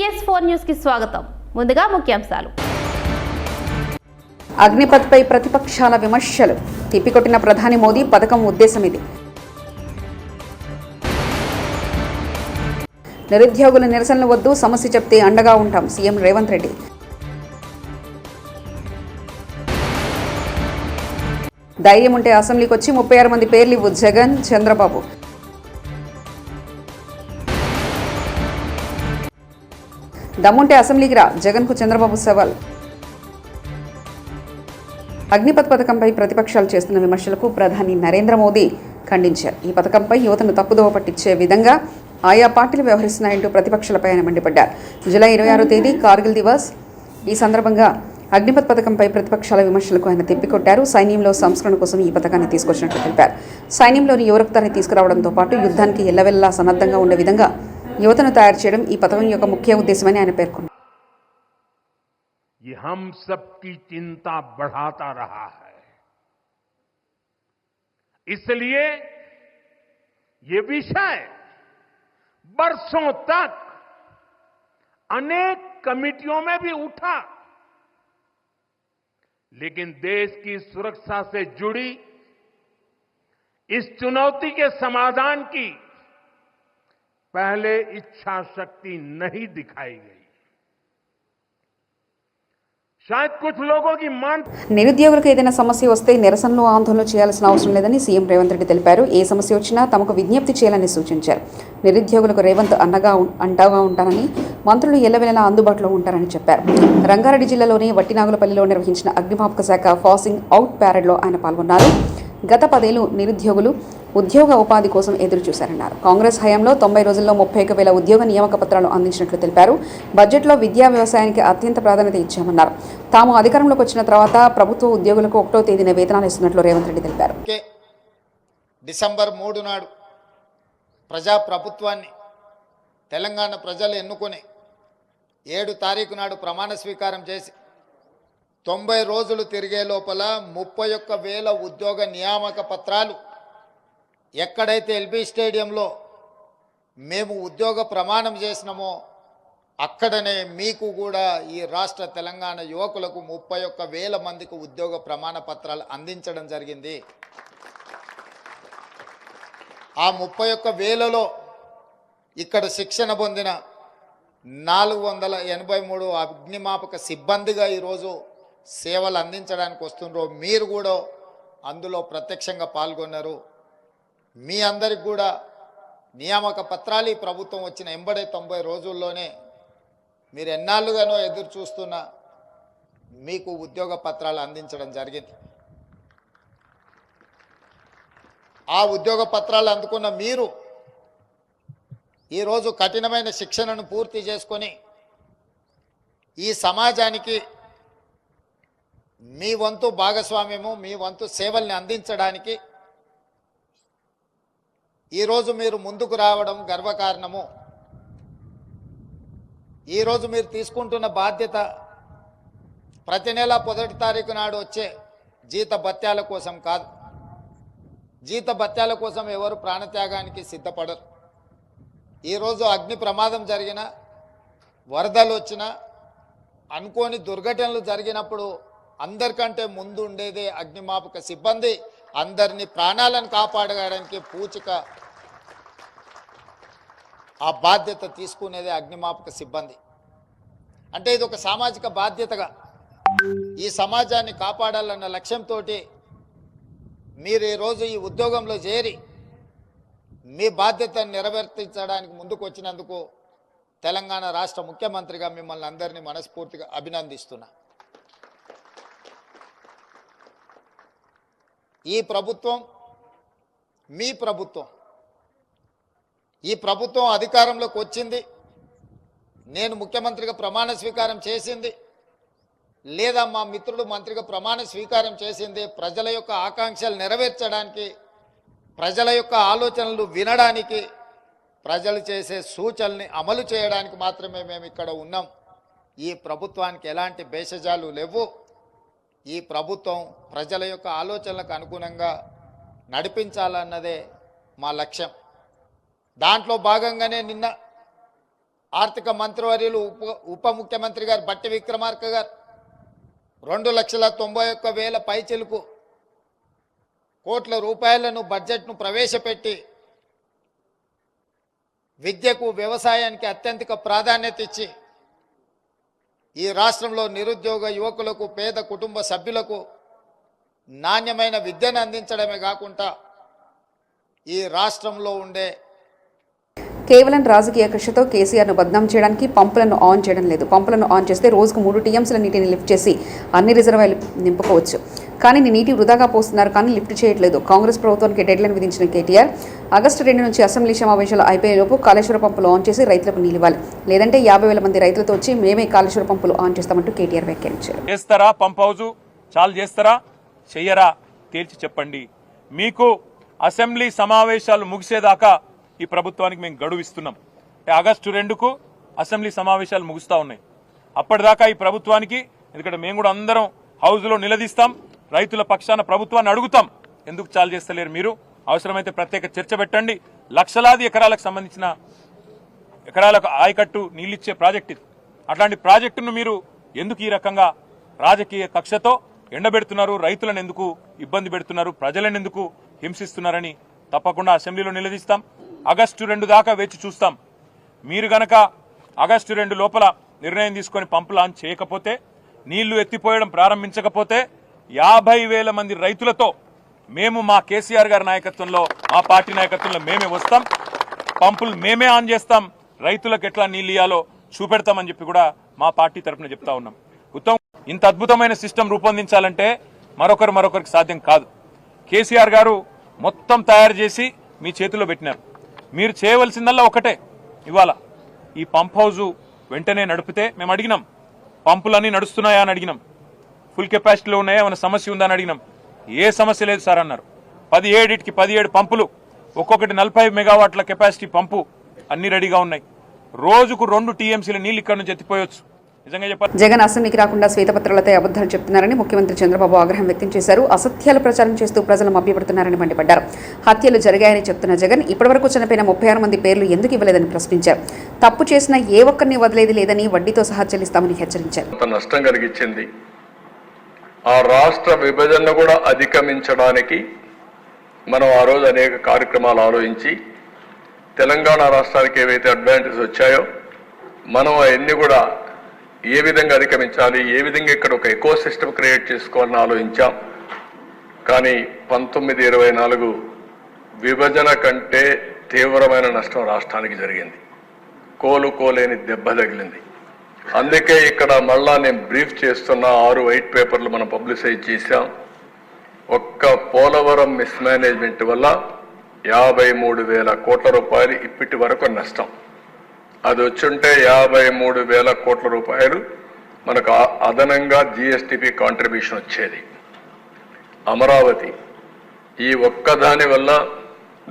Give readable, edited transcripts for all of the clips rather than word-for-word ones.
PS4 news కి స్వాగతం. ముందుగా ముఖ్యాంశాలు. అగ్నిపథ్పై ప్రతిపక్షాల విమర్శలు. తిప్పికొట్టిన ప్రధాని మోదీ పథకం ఉద్దేశం ఇది. నిరుద్యోగుల నిరసనలు వద్దు, సమస్య చెప్తే అండగా ఉంటాం సీఎం రేవంత్ రెడ్డి. ధైర్యం ఉంటే అసెంబ్లీకి వచ్చి 36 మంది పేర్లు ఇవ్వు జగన్, చంద్రబాబు. దమ్ముంటే అసెంబ్లీకి రా, జగన్కు చంద్రబాబు సవాల్. అగ్నిపథ్ పథకంపై ప్రతిపక్షాలు చేస్తున్న విమర్శలకు ప్రధాని నరేంద్ర మోదీ ఖండించారు. ఈ పథకంపై యువతను తప్పుదోవ పట్టించే విధంగా ఆయా పార్టీలు వ్యవహరిస్తున్నాయంటూ ప్రతిపక్షాలపై ఆయన మండిపడ్డారు. జూలై 26వ తేదీ కార్గిల్ దివస్. ఈ సందర్భంగా అగ్నిపథ్ పథకంపై ప్రతిపక్షాల విమర్శలకు ఆయన తిప్పికొట్టారు. సైన్యంలో సంస్కరణ కోసం ఈ పథకాన్ని తీసుకొచ్చినట్లు తెలిపారు. సైన్యంలోని యువరక్తాన్ని తీసుకురావడంతో పాటు యుద్ధానికి ఎల్లవెల్లా సన్నద్ధంగా ఉండే విధంగా యువతను తయారు చేయడం ఈ పథకం యొక్క ముఖ్య ఉద్దేశమని ఆయన పేర్కొన్నారు. ये हम सबकी चिंता बढ़ाता रहा है, इसलिए ये विषय बरसों तक अनेक कमिटियों में भी उठा, लेकिन देश की सुरक्षा से जुड़ी इस चुनौती के समाधान की पहले इच्छा शक्ति नहीं दिखाई गई. నిరుద్యోగులకు ఏదైనా సమస్య వస్తే నిరసనలు, ఆందోళనలు చేయాల్సిన అవసరం లేదని సీఎం రేవంత్ రెడ్డి తెలిపారు. ఏ సమస్య వచ్చినా తమకు విజ్ఞప్తి చేయాలని సూచించారు. నిరుద్యోగులకు రేవంత్ అండగా ఉంటానని, మంత్రులు ఎల్లవెల్లలా అందుబాటులో ఉంటారని చెప్పారు. రంగారెడ్డి జిల్లాలోని వట్టినాగులపల్లిలో నిర్వహించిన అగ్నిమాపక శాఖ పాసింగ్ అవుట్ ప్యారెడ్లో ఆయన పాల్గొన్నారు. గత 10 ఏళ్లు నిరుద్యోగులు ఉద్యోగ ఉపాధి కోసం ఎదురు చూశారన్నారు. కాంగ్రెస్ హయాంలో 90 రోజుల్లో 31,000 ఉద్యోగ నియామక పత్రాలు అందించినట్లు తెలిపారు. బడ్జెట్లో విద్యా వ్యవసాయానికి అత్యంత ప్రాధాన్యత ఇచ్చామన్నారు. తాము అధికారంలోకి వచ్చిన తర్వాత ప్రభుత్వ ఉద్యోగులకు 1వ తేదీన వేతనాలు ఇస్తున్నట్లు రేవంత్ రెడ్డి తెలిపారు. డిసెంబర్ 3 నాడు ప్రజాప్రభుత్వాన్ని తెలంగాణ ప్రజలు ఎన్నుకొని 7 తారీఖు నాడు ప్రమాణ స్వీకారం చేసి 90 రోజులు తిరిగే లోపల 31,000 ఉద్యోగ నియామక పత్రాలు ఎక్కడైతే ఎల్బీ స్టేడియంలో మేము ఉద్యోగ ప్రమాణం చేసినామో అక్కడనే మీకు కూడా ఈ రాష్ట్ర తెలంగాణ యువకులకు 31,000 మందికి ఉద్యోగ ప్రమాణ పత్రాలు అందించడం జరిగింది. ఆ 31,000లో ఇక్కడ శిక్షణ పొందిన 483 అగ్నిమాపక సిబ్బందిగా ఈరోజు సేవలు అందించడానికి వస్తున్నారు. మీరు కూడా అందులో ప్రత్యక్షంగా పాల్గొన్నారు. మీ అందరికి కూడా నియామక పత్రాలు ఈ ప్రభుత్వం వచ్చిన ఎంబడే 90 రోజుల్లోనే మీరు ఎన్నాళ్ళుగానో ఎదురు చూస్తున్న మీకు ఉద్యోగ పత్రాలు అందించడం జరిగింది. ఆ ఉద్యోగ పత్రాలు అందుకున్న మీరు ఈరోజు కఠినమైన శిక్షణను పూర్తి చేసుకొని ఈ సమాజానికి మీ వంతు భాగస్వామ్యము, మీ వంతు సేవల్ని అందించడానికి ఈరోజు మీరు ముందుకు రావడం గర్వకారణము. ఈరోజు మీరు తీసుకుంటున్న బాధ్యత ప్రతి నెల 1 తారీఖు నాడు వచ్చే జీత భత్యాల కోసం కాదు. జీత భత్యాల కోసం ఎవరు ప్రాణత్యాగానికి సిద్ధపడరు. ఈరోజు అగ్ని ప్రమాదం జరిగిన, వరదలు వచ్చిన, అనుకోని దుర్ఘటనలు జరిగినప్పుడు అందరికంటే ముందు ఉండేదే అగ్నిమాపక సిబ్బంది. అందరినీ ప్రాణాలను కాపాడడానికి పూచిక ఆ బాధ్యత తీసుకునేదే అగ్నిమాపక సిబ్బంది. అంటే ఇది ఒక సామాజిక బాధ్యతగా ఈ సమాజాన్ని కాపాడాలన్న లక్ష్యంతో మీరు ఈరోజు ఈ ఉద్యోగంలో చేరి మీ బాధ్యతను నెరవేర్తించడానికి ముందుకు వచ్చినందుకు తెలంగాణ రాష్ట్ర ముఖ్యమంత్రిగా మిమ్మల్ని అందరినీ మనస్ఫూర్తిగా అభినందిస్తున్నా. ఈ ప్రభుత్వం మీ ప్రభుత్వం. ఈ ప్రభుత్వం అధికారంలోకి వచ్చింది, నేను ముఖ్యమంత్రిగా ప్రమాణ స్వీకారం చేసింది, లేదా మా మిత్రుడు మంత్రిగా ప్రమాణ స్వీకారం చేసింది ప్రజల యొక్క ఆకాంక్షలు నెరవేర్చడానికి, ప్రజల యొక్క ఆలోచనలు వినడానికి, ప్రజలు చేసే సూచనల్ని అమలు చేయడానికి మాత్రమే మేము ఇక్కడ ఉన్నాం. ఈ ప్రభుత్వానికి ఎలాంటి భేషజాలు లేవు. ఈ ప్రభుత్వం ప్రజల యొక్క ఆలోచనలకు అనుగుణంగా నడిపించాలన్నదే మా లక్ష్యం. దాంట్లో భాగంగానే నిన్న ఆర్థిక మంత్రివర్యులు ఉప ముఖ్యమంత్రి గారు బట్టి విక్రమార్క గారు 2,91,000 పైచిలుకు కోట్ల రూపాయలను బడ్జెట్ను ప్రవేశపెట్టి విద్యకు వ్యవసాయానికి అత్యంత ప్రాధాన్యత ఇచ్చి ఈ రాష్ట్రంలో నిరుద్యోగ యువకులకు పేద కుటుంబ సభ్యులకు నాణ్యమైన విద్యను అందించడమే కాకుండా ఈ రాష్ట్రంలో ఉండే కేవలం రాజకీయ కృషితో కేసీఆర్ను బద్నాం చేయడానికి పంపులను ఆన్ చేయడం లేదు. పంపులను ఆన్ చేస్తే రోజుకు 3 టీఎంసీల నీటిని లిఫ్ట్ చేసి అన్ని రిజర్వాయర్లు నింపుకోవచ్చు. కానీ నీటి వృధాగా పోస్తున్నారు, కానీ లిఫ్ట్ చేయట్లేదు. కాంగ్రెస్ ప్రభుత్వానికి డెడ్లైన్ విధించిన కేటీఆర్ ఆగస్టు 2 నుంచి అసెంబ్లీ సమావేశాలు అయిపోయేలోపు కాళేశ్వర పంపులు ఆన్ చేసి రైతులకు నీళ్ళు ఇవ్వాలి. లేదంటే 50,000 మంది రైతులతో వచ్చి మేమే కాళేశ్వర పంపులు ఆన్ చేస్తామంటూ కేటీఆర్ వ్యాఖ్యానించారు. చేస్తారా పంప్ హౌజు చాలు చేస్తారా చెయ్యరా తేల్చి చెప్పండి. మీకు అసెంబ్లీ సమావేశాలు ముగిసేదాకా ఈ ప్రభుత్వానికి మేము గడువు ఇస్తున్నాం. ఆగస్టు 2కు అసెంబ్లీ సమావేశాలు ముగుస్తూ ఉన్నాయి. అప్పటిదాకా ఈ ప్రభుత్వానికి, ఎందుకంటే మేము కూడా అందరం హౌజ్లో నిలదీస్తాం, రైతుల పక్షాన ప్రభుత్వాన్ని అడుగుతాం, ఎందుకు చాలు చేస్తలేరు మీరు, అవసరమైతే ప్రత్యేక చర్చ పెట్టండి. లక్షలాది ఎకరాలకు సంబంధించిన ఎకరాలకు ఆయకట్టు నీళ్ళిచ్చే ప్రాజెక్ట్ ఇది. అట్లాంటి ప్రాజెక్టును మీరు ఎందుకు ఈ రకంగా రాజకీయ కక్షతో ఎండబెడుతున్నారు, రైతులను ఎందుకు ఇబ్బంది పెడుతున్నారు, ప్రజలను ఎందుకు హింసిస్తున్నారని తప్పకుండా అసెంబ్లీలో నిలదీస్తాం. ఆగస్టు 2 దాకా వేచి చూస్తాం. మీరు గనక ఆగస్టు 2 లోపల నిర్ణయం తీసుకొని పంపులు ఆన్ చేయకపోతే, నీళ్లు ఎత్తిపోయడం ప్రారంభించకపోతే 50,000 మంది రైతులతో మేము మా కేసీఆర్ గారి నాయకత్వంలో, మా పార్టీ నాయకత్వంలో మేమే వస్తాం, పంపులు మేమే ఆన్ చేస్తాం, రైతులకు ఎట్లా నీళ్ళు ఇయ్యాలో చూపెడతామని చెప్పి కూడా మా పార్టీ తరఫున చెప్తా ఉన్నాం. ఇంత అద్భుతమైన సిస్టమ్ రూపొందించాలంటే మరొకరికి సాధ్యం కాదు. కేసీఆర్ గారు మొత్తం తయారు చేసి మీ చేతిలో పెట్టినారు. మీరు చేయవలసిందల్లా ఒకటే, ఇవాళ ఈ పంప్ హౌజు వెంటనే నడిపితే, మేము అడిగినాం పంపులన్నీ నడుస్తున్నాయా అని అడిగినాం, ఫుల్ కెపాసిటీలో ఉన్నాయా, ఏమైనా సమస్య ఉందా అని అడిగినాం. ఏ సమస్య లేదు సార్ అన్నారు. 17 పంపులు, ఒక్కొక్కటి 40 మెగావాట్ల కెపాసిటీ పంపు, అన్ని రెడీగా ఉన్నాయి. రోజుకు 2 టీఎంసీల నీళ్ళు ఇక్కడ నుంచి ఎత్తిపోయొచ్చు. జగన్ అసెంబ్లీకి రాకుండా శ్వేతపత్రాలతో అబద్ధాలు చెప్తున్నారని ముఖ్యమంత్రి చంద్రబాబు ఆగ్రహం వ్యక్తం చేశారు. అసత్యాలు ప్రచారం చేస్తూ ప్రజలు మభ్యపెడుతున్నారని మండిపడ్డారు. హత్యలు జరిగాయని చెప్తున్న జగన్ ఇప్పటివరకు చనిపోయిన 36 మంది పేర్లు ఎందుకు ఇవ్వలేదని ప్రశ్నించారు. తప్పు చేసిన ఏ ఒక్కరిని వదిలేది లేదని, వడ్డీతో సహా చెల్లిస్తామని హెచ్చరించారు. నష్టం కలిగించింది. ఆ రాష్ట్ర విభజనను కూడా అధిగమించడానికి మనం ఆ రోజు అనేక కార్యక్రమాలు ఆలోచించి, తెలంగాణ రాష్ట్రానికి ఏవైతే అడ్వాంటేజ్ వచ్చాయో మనం అవన్నీ కూడా ఏ విధంగా అధిగమించాలి, ఏ విధంగా ఇక్కడ ఒక ఎకో సిస్టమ్ క్రియేట్ చేసుకోవాలని ఆలోచించాం. కానీ 1924 విభజన కంటే తీవ్రమైన నష్టం రాష్ట్రానికి జరిగింది. కోలుకోలేని దెబ్బ తగిలింది. అందుకే ఇక్కడ మళ్ళా నేను బ్రీఫ్ చేస్తున్న 6 వైట్ పేపర్లు మనం పబ్లిసైజ్ చేశాం. ఒక్క పోలవరం మిస్మేనేజ్మెంట్ వల్ల 53,000 కోట్ల రూపాయలు ఇప్పటి వరకు నష్టం. అది వచ్చుంటే 53,000 కోట్ల రూపాయలు మనకు అదనంగా జిఎస్టిపి కాంట్రిబ్యూషన్ వచ్చేది. అమరావతి ఈ ఒక్కదాని వల్ల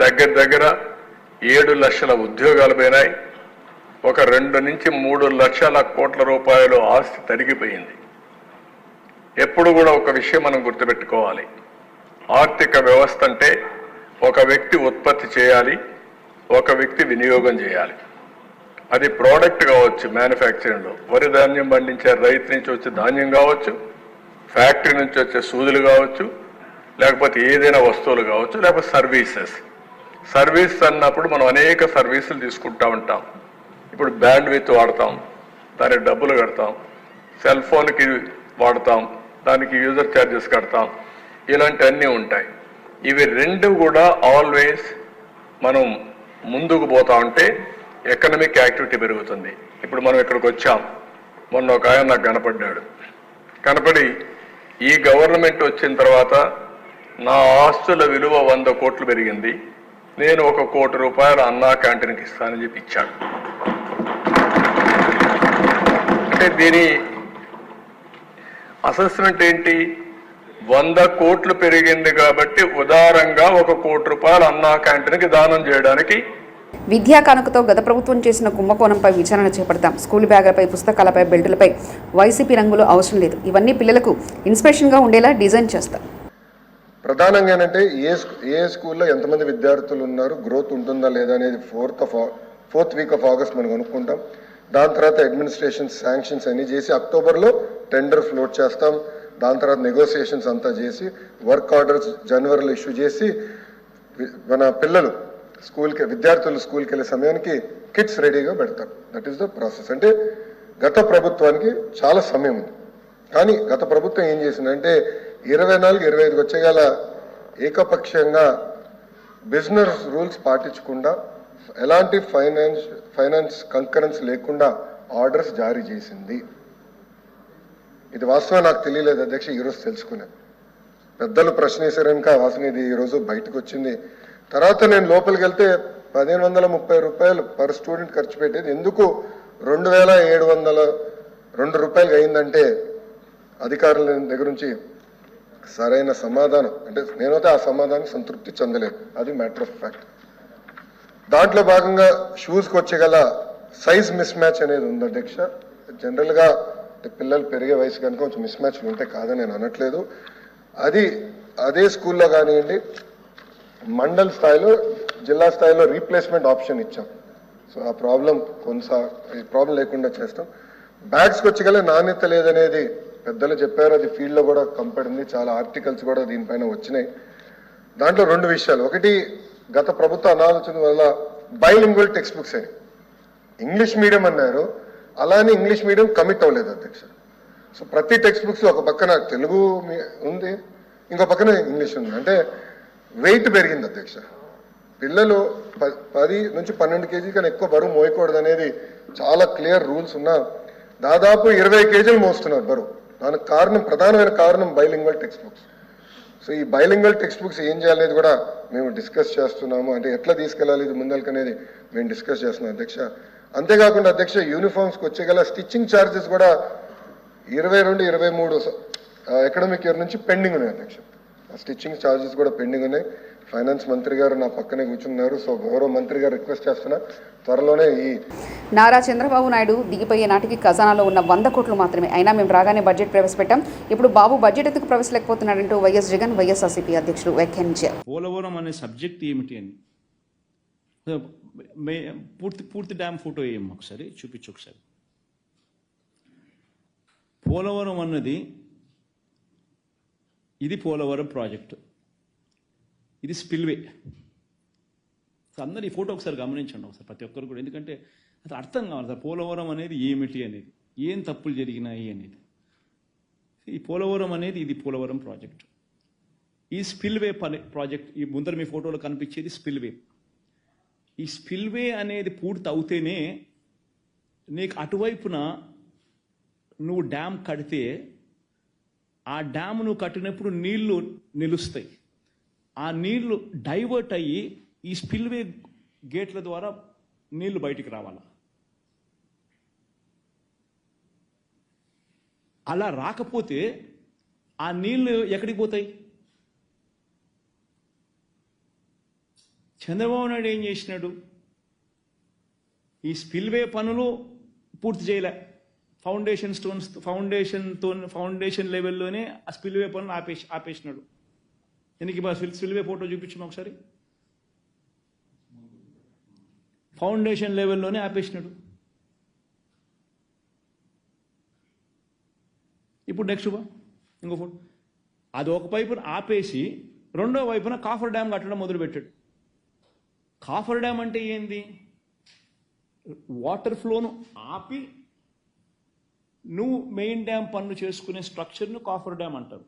దగ్గర 7 లక్షల ఉద్యోగాలు పోయినాయి. ఒక 2 నుంచి 3 లక్షల కోట్ల రూపాయలు ఆస్తి తరిగిపోయింది. ఎప్పుడు కూడా ఒక విషయం మనం గుర్తుపెట్టుకోవాలి, ఆర్థిక వ్యవస్థ అంటే ఒక వ్యక్తి ఉత్పత్తి చేయాలి, ఒక వ్యక్తి వినియోగం చేయాలి. అది ప్రోడక్ట్ కావచ్చు, మ్యానుఫ్యాక్చరింగ్లో వరి ధాన్యం పండించే రైతు నుంచి వచ్చే ధాన్యం కావచ్చు, ఫ్యాక్టరీ నుంచి వచ్చే సూదులు కావచ్చు, లేకపోతే ఏదైనా వస్తువులు కావచ్చు, లేకపోతే సర్వీస్ అన్నప్పుడు మనం అనేక సర్వీసులు తీసుకుంటా ఉంటాం. ఇప్పుడు బ్యాండ్ విత్ వాడతాం, దానికి డబ్బులు కడతాం, సెల్ ఫోన్కి వాడతాం, దానికి యూజర్ ఛార్జెస్ కడతాం, ఇలాంటివన్నీ ఉంటాయి. ఇవి 2 కూడా ఆల్వేస్ మనం ముందుకు పోతా ఉంటే ఎకనామిక్ యాక్టివిటీ పెరుగుతుంది. ఇప్పుడు మనం ఇక్కడికి వచ్చాం, మొన్న ఒక ఆయన నాకు కనపడి ఈ గవర్నమెంట్ వచ్చిన తర్వాత నా ఆస్తుల విలువ 100 కోట్లు పెరిగింది, నేను 1 కోటి రూపాయలు అన్నా క్యాంటీన్కి ఇస్తానని చెప్పి ఇచ్చాడు. అంటే దీని అసెస్మెంట్ ఏంటి? 100 కోట్లు పెరిగింది కాబట్టి ఉదారంగా 1 కోటి రూపాయలు అన్నా క్యాంటీన్కి దానం చేయడానికి. విద్యా కానుకతో గత ప్రభుత్వం చేసిన కుంభకోణంపై విచారణ చేపడతాం. స్కూల్ బ్యాగులపై, పుస్తకాలపై, బెల్టులపై వైసీపీ రంగులు అవసరం లేదు. ఇవన్నీ పిల్లలకు ఇన్స్పిరేషన్గా ఉండేలా డిజైన్ చేస్తాం. ప్రధానంగా ఏంటంటే ఏ స్కూల్లో ఎంతమంది విద్యార్థులు ఉన్నారు, గ్రోత్ ఉంటుందా లేదా అనేది 4th వీక్ ఆఫ్ ఆగస్ట్ మనం కనుక్కుంటాం. దాని తర్వాత అడ్మినిస్ట్రేషన్ శాంక్షన్స్ అన్ని చేసి అక్టోబర్లో టెండర్ ఫ్లోట్ చేస్తాం. దాని తర్వాత నెగోసియేషన్స్ అంతా చేసి వర్క్ ఆర్డర్స్ జనవరిలో ఇష్యూ చేసి మన పిల్లలు విద్యార్థులు స్కూల్కి వెళ్ళే సమయానికి కిట్స్ రెడీగా పెడతాం. That is the process. అంటే గత ప్రభుత్వానికి చాలా సమయం ఉంది, కానీ గత ప్రభుత్వం ఏం చేసిందంటే 24-25 వచ్చేగల ఏకపక్షంగా బిజినెస్ రూల్స్ పాటించకుండా ఎలాంటి ఫైనాన్స్ కంకరెన్స్ లేకుండా ఆర్డర్స్ జారీ చేసింది. ఇది వాస్తవం నాకు తెలియలేదు అధ్యక్ష, ఈరోజు తెలుసుకున్నాను. పెద్దలు ప్రశ్న వేశారనుక వాస్తవం ఇది ఈరోజు బయటకు వచ్చింది. తర్వాత నేను లోపలికి వెళ్తే 1530 రూపాయలు పర్ స్టూడెంట్ ఖర్చు పెట్టేది ఎందుకు 2702 రూపాయలు అయిందంటే అధికారుల దగ్గర నుంచి సరైన సమాధానం, అంటే నేనైతే ఆ సమాధానం సంతృప్తి చెందలేదు. అది మ్యాటర్ ఆఫ్ ఫ్యాక్ట్. దాంట్లో భాగంగా షూస్కి వచ్చేగల సైజ్ మిస్ మ్యాచ్ అనేది ఉంది అధ్యక్ష. జనరల్గా పిల్లలు పెరిగే వయసు కనుక కొంచెం మిస్ మ్యాచ్లు ఉంటే కాదని నేను అనట్లేదు. అది అదే స్కూల్లో కానివ్వండి, మండల్ స్థాయిలో జిల్లా స్థాయిలో రీప్లేస్మెంట్ ఆప్షన్ ఇచ్చాం. సో ఆ ప్రాబ్లం లేకుండా చేస్తాం. బ్యాగ్స్కి వచ్చేగల నాణ్యత లేదనేది పెద్దలు చెప్పారు, అది ఫీల్డ్లో కూడా కంపడింది. చాలా ఆర్టికల్స్ కూడా దీనిపైన వచ్చినాయి. దాంట్లో 2 విషయాలు. ఒకటి, గత ప్రభుత్వ అనాలోచన వల్ల బైలింగ్వల్ టెక్స్ట్ బుక్స్ అని ఇంగ్లీష్ మీడియం అన్నారు, అలానే ఇంగ్లీష్ మీడియం కమిట్ అవ్వలేదు అధ్యక్ష. సో ప్రతి టెక్స్ట్ బుక్స్ ఒక పక్కన తెలుగు ఉంది, ఇంకో పక్కన ఇంగ్లీష్ ఉంది. అంటే వెయిట్ పెరిగింది అధ్యక్ష. పిల్లలు 10 నుంచి 12 కేజీ కన్నా ఎక్కువ బరువు మోయకూడదు అనేది చాలా క్లియర్ రూల్స్ ఉన్నా దాదాపు 20 కేజీలు మోస్తున్నారు బరువు. దానికి ప్రధానమైన కారణం బైలింగ్వల్ టెక్స్ట్ బుక్స్. సో ఈ బైలింగ్వల్ టెక్స్ట్ బుక్స్ ఏం చేయాలనేది కూడా మేము డిస్కస్ చేస్తున్నాము. అంటే ఎట్లా తీసుకెళ్ళాలి ఇది ముందరికి అనేది మేము డిస్కస్ చేస్తున్నాం అధ్యక్ష. అంతేకాకుండా అధ్యక్ష, యూనిఫామ్స్కి వచ్చేగల స్టిచ్చింగ్ ఛార్జెస్ కూడా 22-23 అకాడమిక్ ఇయర్ నుంచి పెండింగ్ ఉన్నాయి అధ్యక్ష. ఆ స్టిచ్చింగ్ ఛార్జెస్ కూడా పెండింగ్ ఉన్నాయి. ఫైనాన్స్ మంత్రి గారు నా పక్కనే కూర్చున్నారు. సో గౌరవ మంత్రి గారు రిక్వెస్ట్ చేస్తున్నా, త్వరలోనే ఈ నారా చంద్రబాబు నాయుడు దిగిపోయే నాటికి ఖజానాలో ఉన్న 100 కోట్లు మాత్రమే. అయినా మేము రాగానే బడ్జెట్ ప్రవేశపెట్టాం. ఇప్పుడు బాబు బడ్జెట్ ఎందుకు ప్రవేశలేకపోతున్నాడంటూ వైఎస్ జగన్ వైఎస్ఆర్సీపీ అధ్యక్షులు వ్యాఖ్యానించారు. పోలవరం అనే సబ్జెక్ట్ ఏమిటి అని పూర్తి డ్యామ్ ఫోటో వేయమ్మా ఒకసారి, చూపించు ఒకసారి. పోలవరం అన్నది ఇది పోలవరం ప్రాజెక్టు, ఇది స్పిల్వే. అందరు ఈ ఫోటో ఒకసారి గమనించండి ఒకసారి, ప్రతి ఒక్కరు కూడా. ఎందుకంటే అది అర్థం కావాలి సార్, పోలవరం అనేది ఏమిటి అనేది, ఏం తప్పులు జరిగినాయి అనేది. ఈ పోలవరం అనేది ఇది పోలవరం ప్రాజెక్టు. ఈ స్పిల్వే ప్రాజెక్ట్, ఈ ముందర మీ ఫోటోలో కనిపించేది స్పిల్వే. ఈ స్పిల్వే అనేది పూర్తి అవుతేనే నీకు అటువైపున నువ్వు డ్యామ్ కడితే ఆ డ్యామ్ నువ్వు కట్టినప్పుడు నీళ్లు నిలుస్తాయి. ఆ నీళ్లు డైవర్ట్ అయ్యి ఈ స్పిల్వే గేట్ల ద్వారా నీళ్లు బయటికి రావాలి. అలా రాకపోతే ఆ నీళ్లు ఎక్కడికి పోతాయి? చంద్రబాబు నాయుడు ఏం చేసినాడు? ఈ స్పిల్వే పనులు పూర్తి చేయలే. ఫౌండేషన్ లెవెల్లోనే ఆ స్పిల్వే పనులు ఆపేసినాడు. ఎందుకు స్పిల్వే ఫోటో చూపించిన ఒకసారి. ఫౌండేషన్ లెవెల్లోనే ఆపేసినాడు. ఇప్పుడు నెక్స్ట్ ఇంకో ఫోటో. అది ఒక వైపున ఆపేసి రెండో వైపున కాఫర్ డ్యామ్ కట్టడం మొదలుపెట్టాడు. కాఫర్ డ్యామ్ అంటే ఏంది? వాటర్ ఫ్లోను ఆపి నువ్వు మెయిన్ డ్యామ్ పనులు చేసుకునే స్ట్రక్చర్ను కాఫర్ డ్యామ్ అంటారు.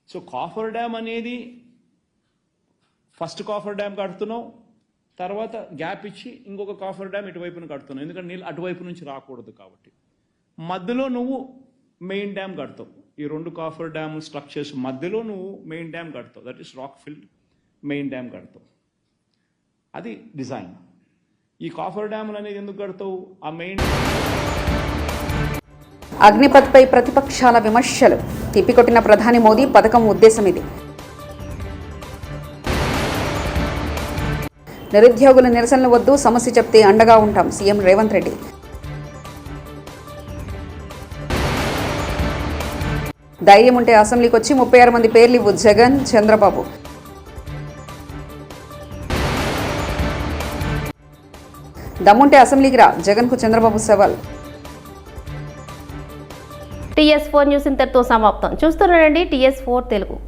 సో కాఫర్ డ్యామ్ అనేది ఫస్ట్ కాఫర్ డ్యామ్ కడుతున్నావు, తర్వాత గ్యాప్ ఇచ్చి ఇంకొక కాఫర్ డ్యామ్ ఇటువైపున కడుతున్నావు. ఎందుకంటే నీళ్ళు అటువైపు నుంచి రాకూడదు కాబట్టి. మధ్యలో నువ్వు మెయిన్ డ్యామ్ కడతావు. ఈ 2 కాఫర్ డ్యామ్ స్ట్రక్చర్స్ మధ్యలో నువ్వు మెయిన్ డ్యామ్ కడతావు. That is rock filled main dam కడతావు. అది డిజైన్. ఈ కాఫర్ డ్యాములు అనేది ఎందుకు కడతావు? ఆ మెయిన్ అగ్నిపథ్పై ప్రతిపక్షాల విమర్శలు. తిప్పికొట్టిన ప్రధాని మోదీ పథకం ఉద్దేశం ఇది. నిరుద్యోగుల నిరసనలు వద్దు, సమస్య చెప్తే అండగా ఉంటాం సీఎం రేవంత్ రెడ్డి. ధైర్యం ఉంటే అసెంబ్లీకి వచ్చి 36 మంది పేర్లు ఇవ్వు జగన్, చంద్రబాబు. దమ్ముంటే అసెంబ్లీకి రా, జగన్కు చంద్రబాబు సవాల్. TS4 న్యూస్ ఇంతటితో సమాప్తం. చూస్తున్నారండి TS4 తెలుగు.